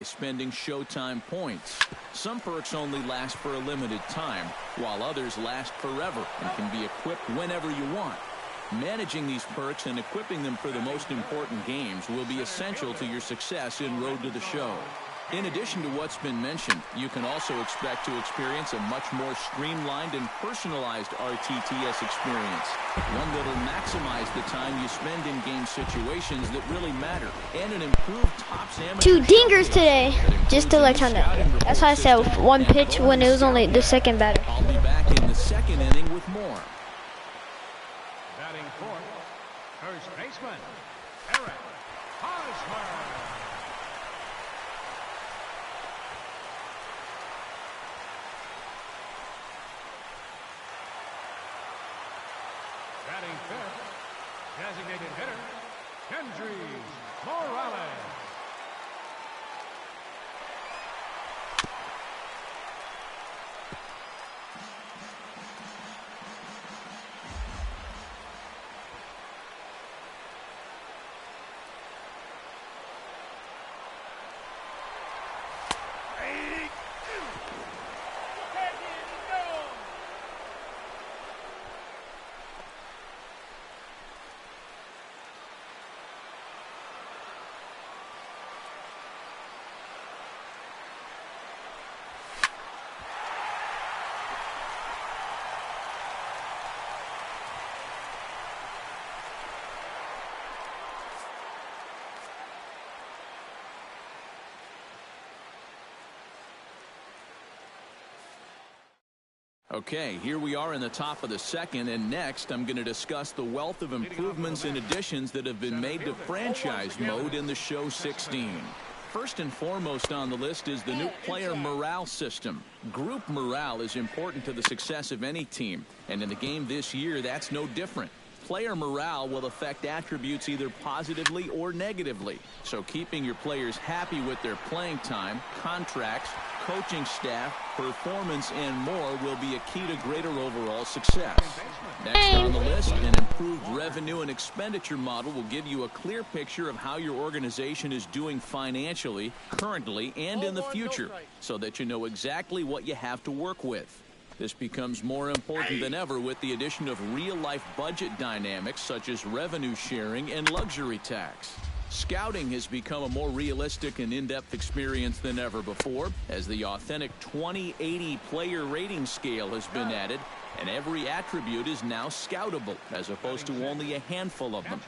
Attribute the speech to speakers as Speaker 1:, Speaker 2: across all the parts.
Speaker 1: spending Showtime points. Some perks only last for a limited time, while others last forever and can be equipped whenever you want. Managing these perks and equipping them for the most important games will be essential to your success in Road to the Show. In addition to what's been mentioned, you can also expect to experience a much more streamlined and personalized RTTS experience, one that will maximize the time you spend in game situations that really matter, and an improved tops amateur
Speaker 2: 2 dingers today, just to let you know. That's why I said 1 pitch when it was only the second batter.
Speaker 1: I'll be back in the second inning with more.
Speaker 3: Batting fourth, first baseman, Eric Hosmer. Batting fifth, designated hitter, Kendry Morales.
Speaker 1: Okay, here we are in the top of the second, and next I'm going to discuss the wealth of improvements and additions that have been made to franchise mode in the Show 16. First and foremost on the list is the new player morale system. Group morale is important to the success of any team, and in the game this year, that's no different. Player morale will affect attributes either positively or negatively, so keeping your players happy with their playing time, contracts, coaching staff, performance, and more will be a key to greater overall success. Next on the list, an improved revenue and expenditure model will give you a clear picture of how your organization is doing financially, currently, and in the future, so that you know exactly what you have to work with. This becomes more important than ever with the addition of real-life budget dynamics such as revenue sharing and luxury tax. Scouting has become a more realistic and in-depth experience than ever before, as the authentic 20/80 player rating scale has been added, and every attribute is now scoutable, as opposed to only a handful of them.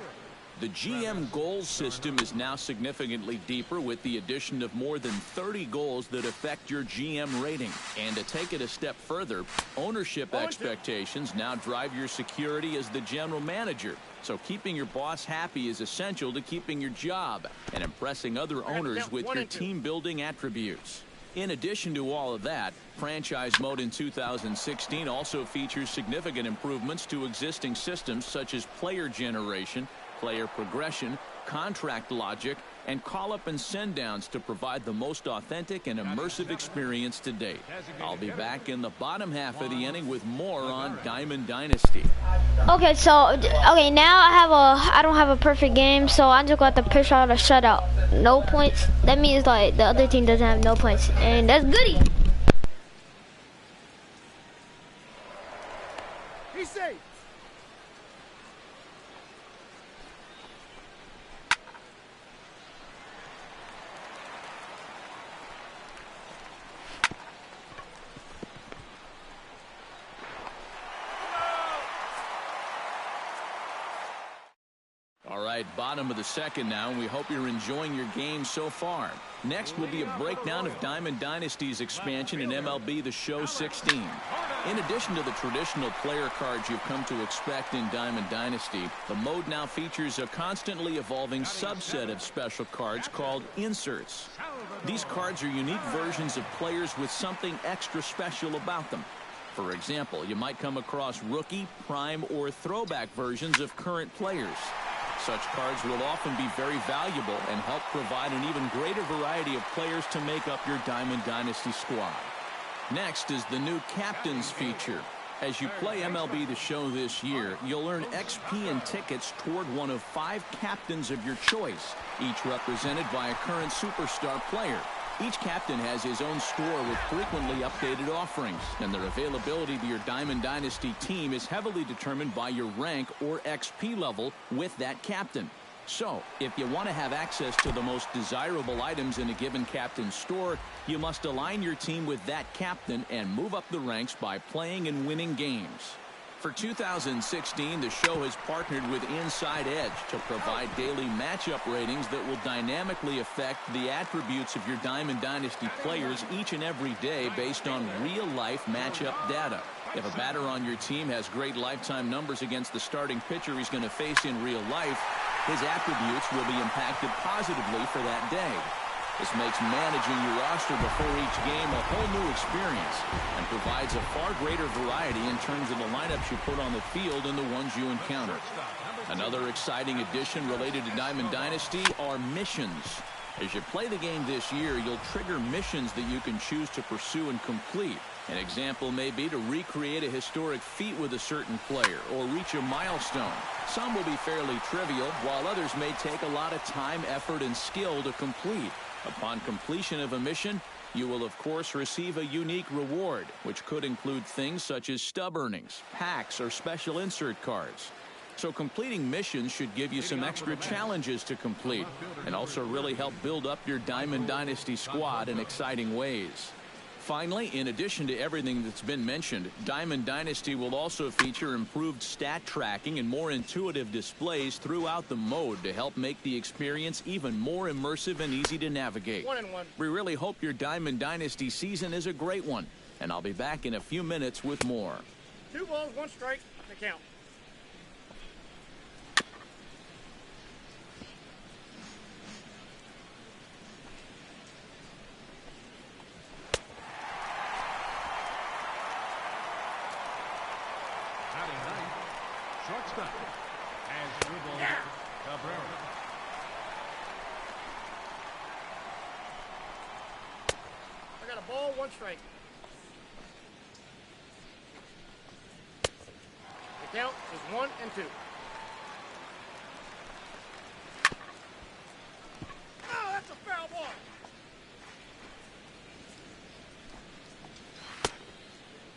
Speaker 1: The GM goals system is now significantly deeper with the addition of more than 30 goals that affect your GM rating. And to take it a step further, ownership expectations now drive your security as the general manager. So keeping your boss happy is essential to keeping your job and impressing other owners with your team-building attributes. In addition to all of that, franchise mode in 2016 also features significant improvements to existing systems such as player generation, player progression, contract logic, and call-up and send-downs to provide the most authentic and immersive experience to date. I'll be back in the bottom half of the inning with more on Diamond Dynasty.
Speaker 2: Okay, now I don't have a perfect game, so I'm just going to pitch out a shutout. No points. That means like the other team doesn't have no points, and that's goody.
Speaker 3: He's safe.
Speaker 1: All right, bottom of the second now, and we hope you're enjoying your game so far. Next will be a breakdown of Diamond Dynasty's expansion in MLB The Show 16. In addition to the traditional player cards you've come to expect in Diamond Dynasty, the mode now features a constantly evolving subset of special cards called inserts. These cards are unique versions of players with something extra special about them. For example, you might come across rookie, prime, or throwback versions of current players. Such cards will often be very valuable and help provide an even greater variety of players to make up your Diamond Dynasty squad. Next is the new Captains feature. As you play MLB The Show this year, you'll earn XP and tickets toward one of 5 captains of your choice, each represented by a current superstar player. Each captain has his own store with frequently updated offerings, and their availability to your Diamond Dynasty team is heavily determined by your rank or XP level with that captain. So, if you want to have access to the most desirable items in a given captain's store, you must align your team with that captain and move up the ranks by playing and winning games. For 2016, the show has partnered with Inside Edge to provide daily matchup ratings that will dynamically affect the attributes of your Diamond Dynasty players each and every day based on real-life matchup data. If a batter on your team has great lifetime numbers against the starting pitcher he's going to face in real life, his attributes will be impacted positively for that day. This makes managing your roster before each game a whole new experience and provides a far greater variety in terms of the lineups you put on the field and the ones you encounter. Another exciting addition related to Diamond Dynasty are missions. As you play the game this year, you'll trigger missions that you can choose to pursue and complete. An example may be to recreate a historic feat with a certain player or reach a milestone. Some will be fairly trivial, while others may take a lot of time, effort, and skill to complete. Upon completion of a mission, you will of course receive a unique reward, which could include things such as stub earnings, packs, or special insert cards. So completing missions should give you some extra challenges to complete and also really help build up your Diamond Dynasty squad in exciting ways. Finally, in addition to everything that's been mentioned, Diamond Dynasty will also feature improved stat tracking and more intuitive displays throughout the mode to help make the experience even more immersive and easy to navigate.
Speaker 4: 1-1.
Speaker 1: We really hope your Diamond Dynasty season is a great one, and I'll be back in a few minutes with more.
Speaker 4: 2 balls, 1 strike, the count.
Speaker 3: Shortstop has dribbled Cabrera.
Speaker 4: I got a ball, 1 strike. The count is 1-2. Oh, that's a foul ball.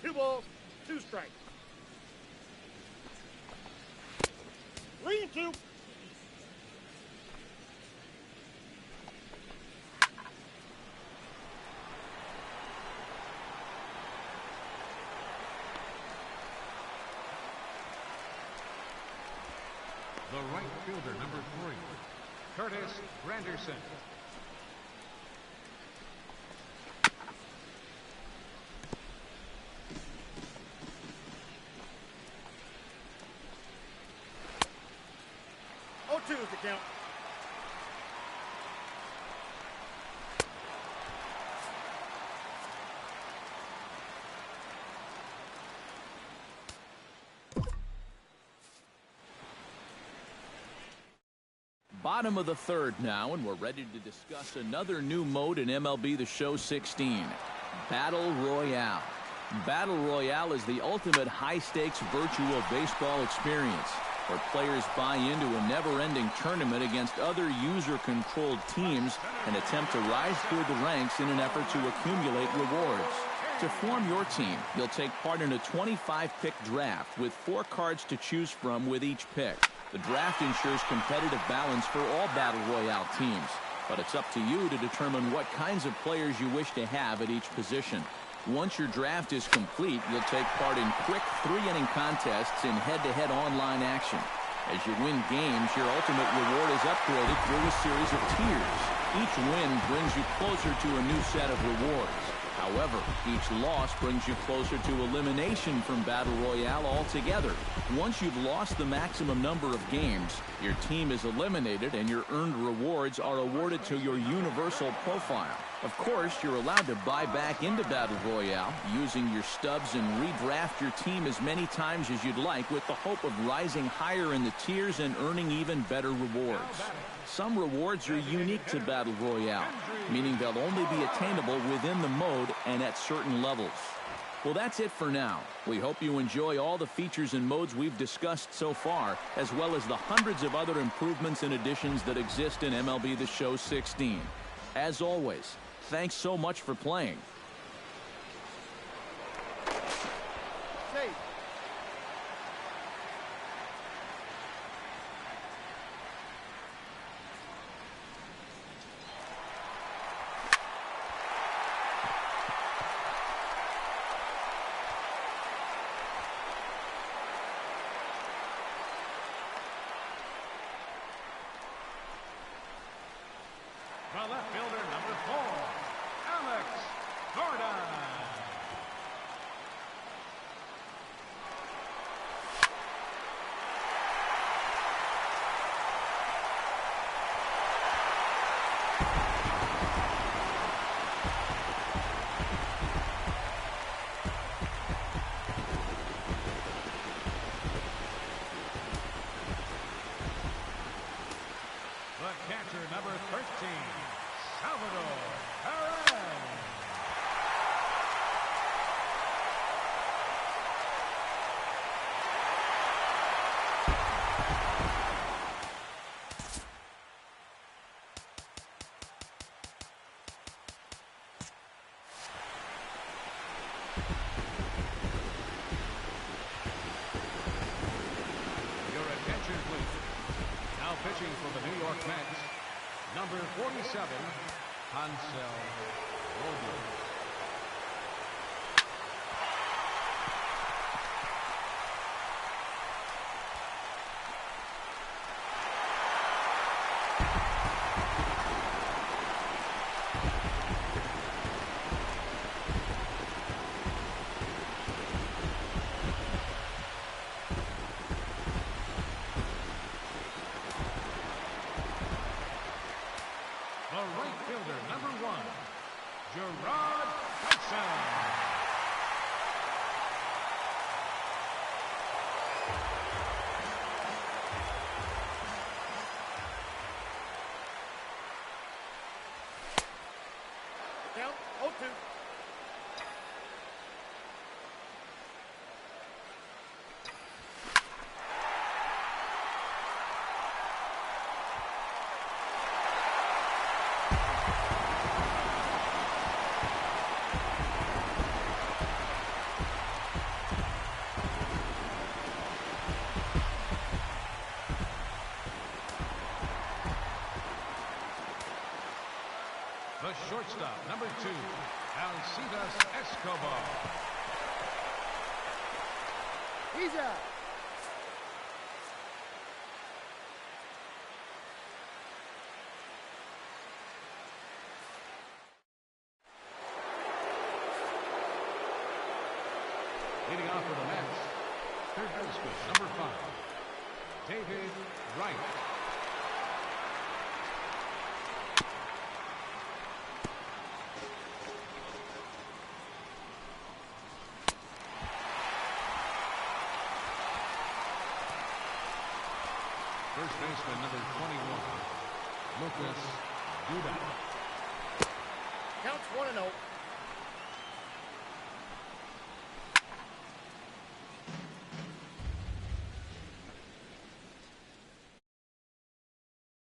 Speaker 4: Two balls, 2 strikes. 3-2.
Speaker 3: The right fielder, number 3, Curtis Granderson.
Speaker 4: Two is the count.
Speaker 1: Bottom of the third now, and we're ready to discuss another new mode in MLB The Show 16, Battle Royale. Battle Royale is the ultimate high-stakes virtual baseball experience, where players buy into a never-ending tournament against other user-controlled teams and attempt to rise through the ranks in an effort to accumulate rewards. To form your team, you'll take part in a 25-pick draft with 4 cards to choose from with each pick. The draft ensures competitive balance for all Battle Royale teams, but it's up to you to determine what kinds of players you wish to have at each position. Once your draft is complete, you'll take part in quick 3-inning contests in head-to-head online action. As you win games, your ultimate reward is upgraded through a series of tiers. Each win brings you closer to a new set of rewards. However, each loss brings you closer to elimination from Battle Royale altogether. Once you've lost the maximum number of games, your team is eliminated and your earned rewards are awarded to your universal profile. Of course, you're allowed to buy back into Battle Royale using your stubs and redraft your team as many times as you'd like with the hope of rising higher in the tiers and earning even better rewards. Some rewards are unique to Battle Royale, meaning they'll only be attainable within the mode and at certain levels. Well, that's it for now. We hope you enjoy all the features and modes we've discussed so far, as well as the hundreds of other improvements and additions that exist in MLB The Show 16. As always, Thanks so much for playing.
Speaker 4: Save.
Speaker 3: The left fielder, number 4, Alex Gordon. The catcher, number 13, Salvador Perez. Your attention, please. Now pitching for the New York Mets, number 47, Hansel Robles. The right fielder, number 1, Gerard Hudson.
Speaker 4: Count 0-2.
Speaker 3: The shortstop, number 2, Alcides Escobar.
Speaker 4: He's out.
Speaker 3: Leading off for the Mets, third baseman, number 5, David Wright. First baseman, number 21, Lucas Duda.
Speaker 4: Counts 1-0.